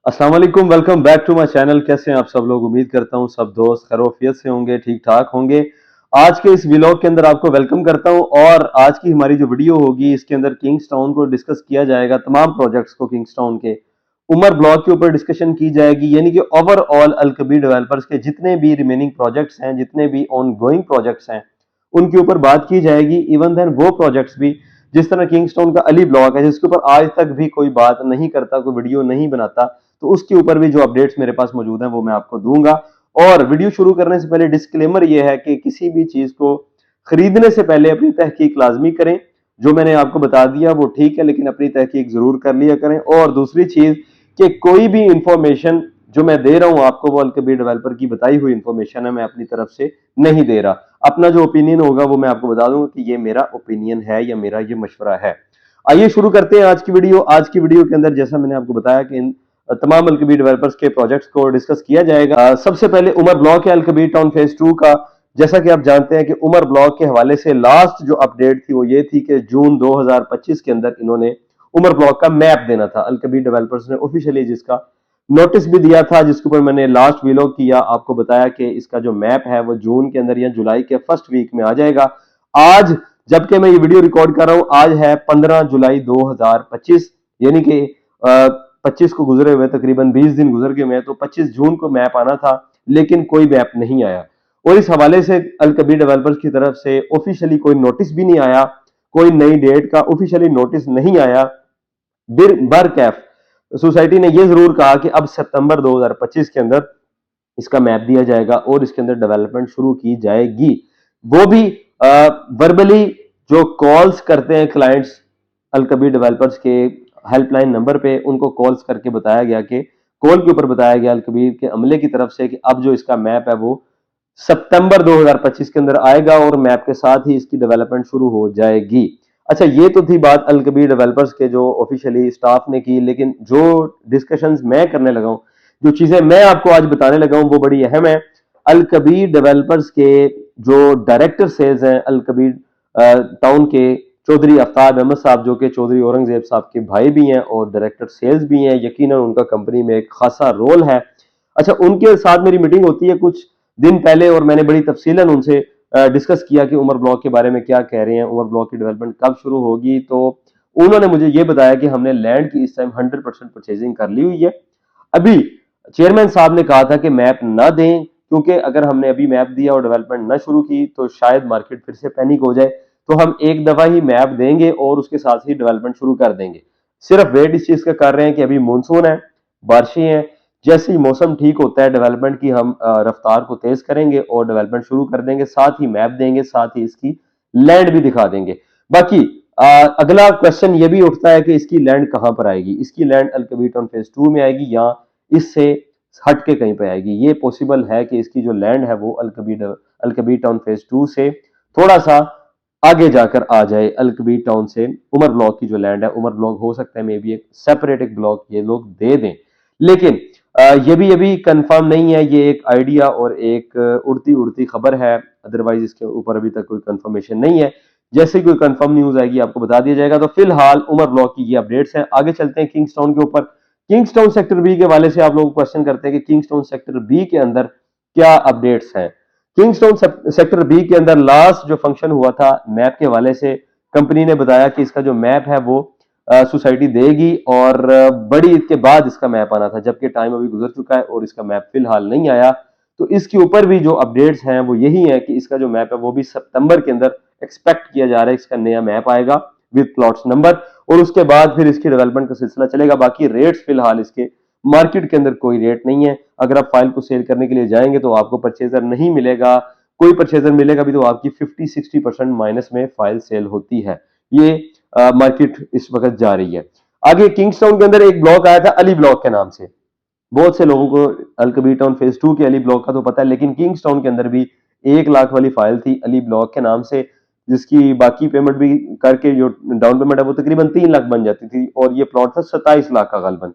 अस्सलाम वालेकुम, welcome back to my channel. कैसे हैं आप सब लोग? उम्मीद करता हूं सब दोस्त खैरियत से होंगे, ठीक ठाक होंगे। आज के इस व्लॉग के अंदर आपको वेलकम करता हूं और आज की हमारी जो वीडियो होगी इसके अंदर किंग्सटाउन को डिस्कस किया जाएगा, तमाम प्रोजेक्ट्स को किंग्सटाउन के उमर ब्लॉक के ऊपर डिस्कशन की जाएगी। यानी कि ओवरऑल अल कबीर डेवलपर्स के जितने भी रिमेनिंग प्रोजेक्ट्स हैं, जितने भी ऑन गोइंग प्रोजेक्ट्स हैं, उनके ऊपर बात की जाएगी। इवन देन वो प्रोजेक्ट्स भी, जिस तरह किंगस्टोन का अली ब्लॉक है जिसके ऊपर आज तक भी कोई बात नहीं करता, कोई वीडियो नहीं बनाता, तो उसके ऊपर भी जो अपडेट्स मेरे पास मौजूद हैं वो मैं आपको दूंगा। और वीडियो शुरू करने से पहले डिस्क्लेमर ये है कि किसी भी चीज को खरीदने से पहले अपनी तहकीक लाजमी करें। जो मैंने आपको बता दिया वो ठीक है, लेकिन अपनी तहकीक जरूर कर लिया करें। और दूसरी चीज कि कोई भी इंफॉर्मेशन जो मैं दे रहा हूं आपको, वो अल कबीर डेवलपर की बताई हुई इंफॉर्मेशन है, मैं अपनी तरफ से नहीं दे रहा। अपना जो ओपिनियन होगा वो मैं आपको बता दूंगा कि ये मेरा ओपिनियन है या मेरा ये मशवरा है। आइए शुरू करते हैं आज की वीडियो। आज की वीडियो के अंदर जैसा मैंने आपको बताया कि इन तमाम अल कबीर डेवलपर्स के प्रोजेक्ट्स को डिस्कस किया जाएगा। सबसे पहले उमर ब्लॉक है अल कबीर टाउन फेज 2 का। जैसा कि आप जानते हैं कि उमर ब्लॉक के हवाले से लास्ट जो अपडेट थी वो ये थी कि जून 2025 के अंदर इन्होंने उमर ब्लॉक का मैप देना था। अल कबीर डेवलपर्स ने ऑफिशियली जिसका नोटिस भी दिया था, जिसके ऊपर मैंने लास्ट व्लॉग किया, आपको बताया कि इसका जो मैप है वो जून के अंदर या जुलाई के फर्स्ट वीक में आ जाएगा। आज जबकि मैं ये वीडियो रिकॉर्ड कर रहा हूं, आज है 15 जुलाई 2025, यानी कि 25 को गुजरे हुए तकरीबन 20 दिन गुजर गए हैं, तो 25 जून को मैप आना था लेकिन कोई मैप नहीं आया। और इस हवाले से अल कबीर डेवलपर्स की तरफ से ऑफिशियली कोई नोटिस भी नहीं आया, कोई नई डेट का ऑफिशियली नोटिस नहीं आया। बरकैफ सोसाइटी ने यह जरूर कहा कि अब सितंबर 2025 के अंदर इसका मैप दिया जाएगा और इसके अंदर डेवलपमेंट शुरू की जाएगी। वो भी वर्बली जो कॉल्स करते हैं क्लाइंट्स अल कबीर डेवलपर्स के हेल्पलाइन नंबर पे, उनको कॉल्स करके बताया गया कि कॉल के ऊपर बताया गया अल कबीर के अमले की तरफ से कि अब जो इसका मैप है वो सितंबर 2025 के अंदर आएगा और मैप के साथ ही इसकी डेवलपमेंट शुरू हो जाएगी। अच्छा, ये तो थी बात अल कबीर डेवलपर्स के जो ऑफिशियली स्टाफ ने की, लेकिन जो डिस्कशंस मैं करने लगा हूं, जो चीजें मैं आपको आज बताने लगा हूं वो बड़ी अहम है। अल कबीर डेवलपर्स के जो डायरेक्टर सेल्स हैं अल कबीर टाउन के, चौधरी आफ्ताब अहमद साहब, जो कि चौधरी औरंगजेब साहब के भाई भी हैं और डायरेक्टर सेल्स भी हैं, यकीनन उनका कंपनी में एक खासा रोल है। अच्छा, उनके साथ मेरी मीटिंग होती है कुछ दिन पहले और मैंने बड़ी तफसीलन उनसे डिस्कस किया कि उमर ब्लॉक के बारे में क्या कह रहे हैं, उमर ब्लॉक की डेवलपमेंट कब शुरू होगी। तो उन्होंने मुझे ये बताया कि हमने लैंड की इस टाइम 100% परचेजिंग कर ली हुई है। अभी चेयरमैन साहब ने कहा था कि मैप ना दें, क्योंकि अगर हमने अभी मैप दिया और डेवलपमेंट ना शुरू की तो शायद मार्केट फिर से पैनिक हो जाए, तो हम एक दफा ही मैप देंगे और उसके साथ ही डेवलपमेंट शुरू कर देंगे। सिर्फ वेट इस चीज का कर रहे हैं कि अभी मानसून है, बारिशें हैं, जैसे ही मौसम ठीक होता है डेवलपमेंट की हम रफ्तार को तेज करेंगे और डेवलपमेंट शुरू कर देंगे, साथ ही मैप देंगे, साथ ही इसकी लैंड भी दिखा देंगे। बाकी अगला क्वेश्चन ये भी उठता है कि इसकी लैंड कहां पर आएगी। इसकी लैंड अल कबीर टाउन फेज 2 में आएगी या इससे हट के कहीं पर आएगी। ये पॉसिबल है कि इसकी जो लैंड है वो अल कबीर टाउन फेज 2 से थोड़ा सा आगे जाकर आ जाए। अल कबीर टाउन से उमर ब्लॉक की जो लैंड है, उमर ब्लॉक हो सकता है मे बी एक सेपरेट एक ब्लॉक ये लोग दे दें, लेकिन ये भी अभी कंफर्म नहीं है। ये एक आइडिया और एक उड़ती उड़ती खबर है, अदरवाइज इसके ऊपर अभी तक कोई कंफर्मेशन नहीं है। जैसे ही कोई कंफर्म न्यूज आएगी आपको बता दिया जाएगा। तो फिलहाल उमर ब्लॉक की ये अपडेट्स हैं। आगे चलते हैं किंग्सटाउन के ऊपर। किंग्सटाउन सेक्टर बी के हवाले से आप लोग क्वेश्चन करते हैं कि किंग्सटाउन सेक्टर बी के अंदर क्या अपडेट्स हैं। किंग्सटाउन सेक्टर बी के अंदर लास्ट जो फंक्शन हुआ था मैप के हवाले से, कंपनी ने बताया कि इसका जो मैप है वो सोसाइटी देगी और बड़ी ईद के बाद इसका मैप आना था, जबकि टाइम अभी गुजर चुका है और इसका मैप फिलहाल नहीं आया। तो इसके ऊपर भी जो अपडेट्स हैं वो यही है कि इसका जो मैप है वो भी सितंबर के अंदर एक्सपेक्ट किया जा रहा है इसका नया मैप आएगा विद प्लॉट्स नंबर, और उसके बाद फिर इसकी डेवलपमेंट का सिलसिला चलेगा। बाकी रेट्स फिलहाल इसके मार्केट के अंदर कोई रेट नहीं है। अगर आप फाइल को सेल करने के लिए जाएंगे तो आपको परचेजर नहीं मिलेगा, कोई परचेजर मिलेगा भी तो आपकी 50-60% माइनस में फाइल सेल होती है। ये मार्केट इस वक्त जा रही है। आगे किंग्सटाउन के अंदर एक ब्लॉक आया था अली ब्लॉक के नाम से। बहुत से लोगों को अल कबीर टाउन फेज 2 के अली ब्लॉक का तो पता है, लेकिन किंग्सटाउन के अंदर भी 1 लाख वाली फाइल थी अली ब्लॉक के नाम से, जिसकी बाकी पेमेंट भी करके जो डाउन पेमेंट है वो तकरीबन 3 लाख बन जाती थी और ये प्लॉट था 27 लाख का गलबन।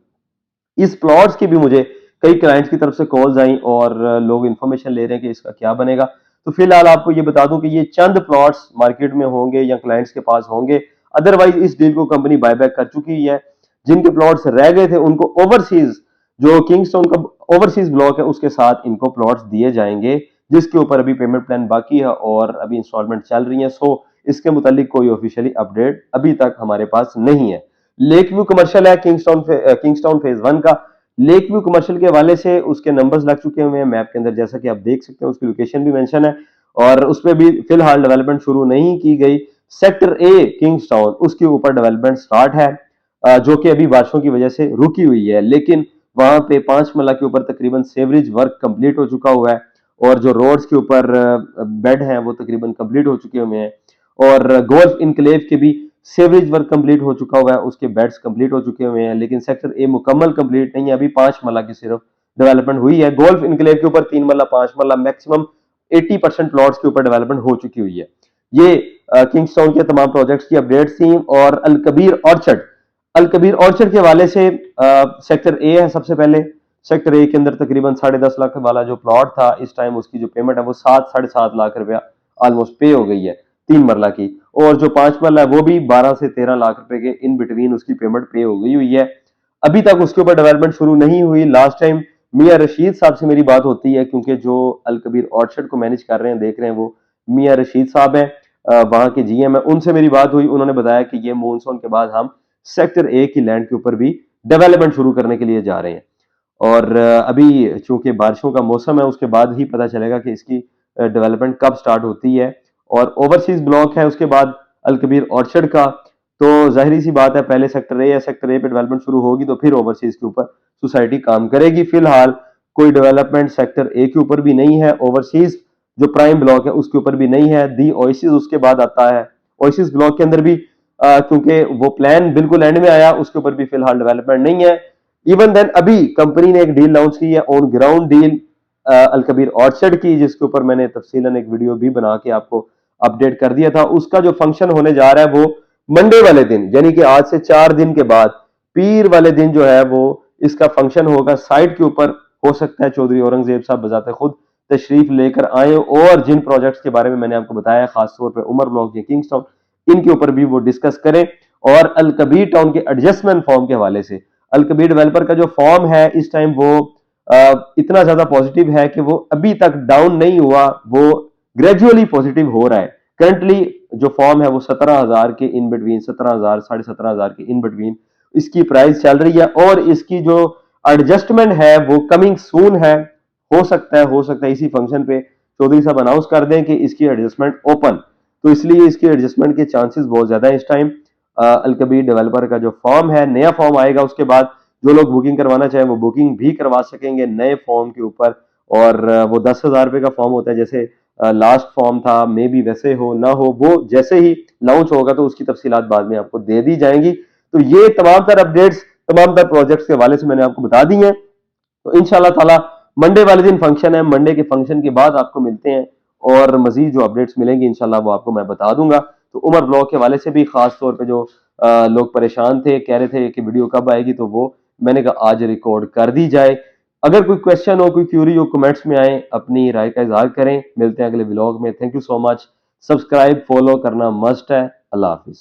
इस प्लॉट्स की भी मुझे कई क्लाइंट्स की तरफ से कॉल्स आई और लोग इंफॉर्मेशन ले रहे हैं कि इसका क्या बनेगा। तो फिलहाल आपको ये बता दूं कि ये चंद प्लॉट्स मार्केट में होंगे या क्लाइंट्स के पास होंगे, अदरवाइज इस डील को कंपनी बायबैक कर चुकी है। जिनके प्लॉट्स रह गए थे उनको ओवरसीज जो किंगस्टोन का ओवरसीज ब्लॉक है उसके साथ इनको प्लॉट्स दिए जाएंगे, जिसके ऊपर अभी पेमेंट प्लान बाकी है और अभी इंस्टॉलमेंट चल रही है। सो इसके मुतालिक कोई ऑफिशियली अपडेट अभी तक हमारे पास नहीं है। लेक व्यू कमर्शियल है किंगस्टाउन फेज 1 का। लेक व्यू कमर्शियल के हवाले से उसके नंबर्स लग चुके हुए हैं मैप के अंदर, जैसा कि आप देख सकते हैं, उसकी लोकेशन भी मेंशन है और उसमें भी फिलहाल डेवलपमेंट शुरू नहीं की गई। सेक्टर ए किंगस्टाउन, उसके ऊपर डेवलपमेंट स्टार्ट है, जो कि अभी बारिशों की वजह से रुकी हुई है, लेकिन वहां पे 5 मरला के ऊपर तकरीबन सेवरेज वर्क कंप्लीट हो चुका हुआ है और जो रोड्स के ऊपर बेड हैं वो तकरीबन कंप्लीट हो चुके हुए हैं और गोल्फ इनक्लेव के भी सेवरेज वर्क कंप्लीट हो चुका हुआ है, उसके बेड्स कंप्लीट हो चुके हुए हैं, लेकिन सेक्टर ए मुकम्मल कंप्लीट नहीं है, अभी 5 मरला की सिर्फ डेवलपमेंट हुई है। गोल्फ इनक्लेव के ऊपर 3 मरला 5 मरला मैक्सिमम 80% प्लॉट्स के ऊपर डेवलपमेंट हो चुकी हुई है। ये किंगस्टाउन के तमाम प्रोजेक्ट्स की अपडेट्स थी। और अल कबीर ऑर्चर्ड के हवाले से सेक्टर ए है सबसे पहले। सेक्टर ए के अंदर तकरीबन 10.5 लाख वाला जो प्लॉट था, इस टाइम उसकी जो पेमेंट है वो 7-7.5 लाख रुपया ऑलमोस्ट पे हो गई है 3 मरला की, और जो 5 मरला है वो भी 12 से 13 लाख रुपए के इन बिटवीन उसकी पेमेंट पे हो गई हुई है। अभी तक उसके ऊपर डेवलपमेंट शुरू नहीं हुई। लास्ट टाइम मियां रशीद साहब से मेरी बात होती है, क्योंकि जो अल कबीर ऑर्चर्ड को मैनेज कर रहे हैं, देख रहे हैं, वो मियां रशीद साहब हैं, वहां के जीएम है। उनसे मेरी बात हुई, उन्होंने बताया कि ये मानसून के बाद हम सेक्टर ए की लैंड के ऊपर भी डेवलपमेंट शुरू करने के लिए जा रहे हैं। और अभी चूंकि बारिशों का मौसम है, उसके बाद ही पता चलेगा कि इसकी डेवलपमेंट कब स्टार्ट होती है। और ओवरसीज ब्लॉक है उसके बाद अल कबीर ऑर्चर्ड का, तो जाहिर सी बात है पहले सेक्टर ए या सेक्टर ए पे डेवलपमेंट शुरू होगी तो फिर ओवरसीज के ऊपर सोसाइटी काम करेगी। फिलहाल कोई डेवलपमेंट सेक्टर ए के ऊपर भी नहीं है, ओवरसीज जो प्राइम ब्लॉक है उसके ऊपर भी नहीं है। दी ओएसिस उसके बाद आता है। ओएसिस ब्लॉक के अंदर भी क्योंकि वो प्लान बिल्कुल एंड में आया, उसके ऊपर भी फिलहाल डेवलपमेंट नहीं है। इवन देन अभी कंपनी ने एक डील लॉन्च की है, on ground deal Al Kabir orchard की, जिसके ऊपर मैंने तफसीलन एक वीडियो भी बना के आपको अपडेट कर दिया था। उसका जो फंक्शन होने जा रहा है वो मंडे वाले दिन, यानी कि आज से 4 दिन के बाद पीर वाले दिन जो है वो इसका फंक्शन होगा साइट के ऊपर। हो सकता है चौधरी औरंगजेब साहब बजाते खुद तशरीफ लेकर आए और जिन प्रोजेक्ट्स के बारे में मैंने आपको बताया, खासतौर पर उमर ब्लॉक या किंगस्टाउन, इनके ऊपर भी वो डिस्कस करें। और अल कबीर टाउन के एडजस्टमेंट फॉर्म के हवाले से, अल कबीर डेवलपर का जो फॉर्म है इस टाइम वो इतना ज्यादा पॉजिटिव है कि वो अभी तक डाउन नहीं हुआ, वो ग्रेजुअली पॉजिटिव हो रहा है। करंटली जो फॉर्म है वो 17,000 के इन बिटवीन, 17,000 17,500 के इन बिटवीन इसकी प्राइस चल रही है। और इसकी जो एडजस्टमेंट है वो कमिंग सून है। हो सकता है इसी फंक्शन पे चौधरी साहब अनाउंस कर दें कि इसकी एडजस्टमेंट ओपन, तो इसलिए इसकी एडजस्टमेंट के चांसेस बहुत ज्यादा है इस टाइम। अल कबीर डेवलपर का जो फॉर्म है, नया फॉर्म आएगा, उसके बाद जो लोग बुकिंग करवाना चाहें वो बुकिंग भी करवा सकेंगे नए फॉर्म के ऊपर। और वो 10,000 रुपए का फॉर्म होता है, जैसे लास्ट फॉर्म था, मे बी वैसे हो ना हो, वो जैसे ही लॉन्च होगा तो उसकी तफसीलात बाद में आपको दे दी जाएंगी। तो ये तमाम तर अपडेट्स, तमाम तर प्रोजेक्ट्स के हवाले से मैंने आपको बता दी हैं। तो इंशाल्लाह ताला मंडे वाले दिन फंक्शन है, मंडे के फंक्शन के बाद आपको मिलते हैं और मजीद जो अपडेट्स मिलेंगी इंशाल्लाह वो आपको मैं बता दूंगा। तो उमर ब्लॉक के हवाले से भी खास तौर पे जो लोग परेशान थे, कह रहे थे कि वीडियो कब आएगी, तो वो मैंने कहा आज रिकॉर्ड कर दी जाए। अगर कोई क्वेश्चन हो, कोई क्यूरी हो, कमेंट्स में आए, अपनी राय का इजहार करें। मिलते हैं अगले व्लॉग में। Thank you so much. Subscribe follow करना मस्ट है। अल्लाह हाफिज।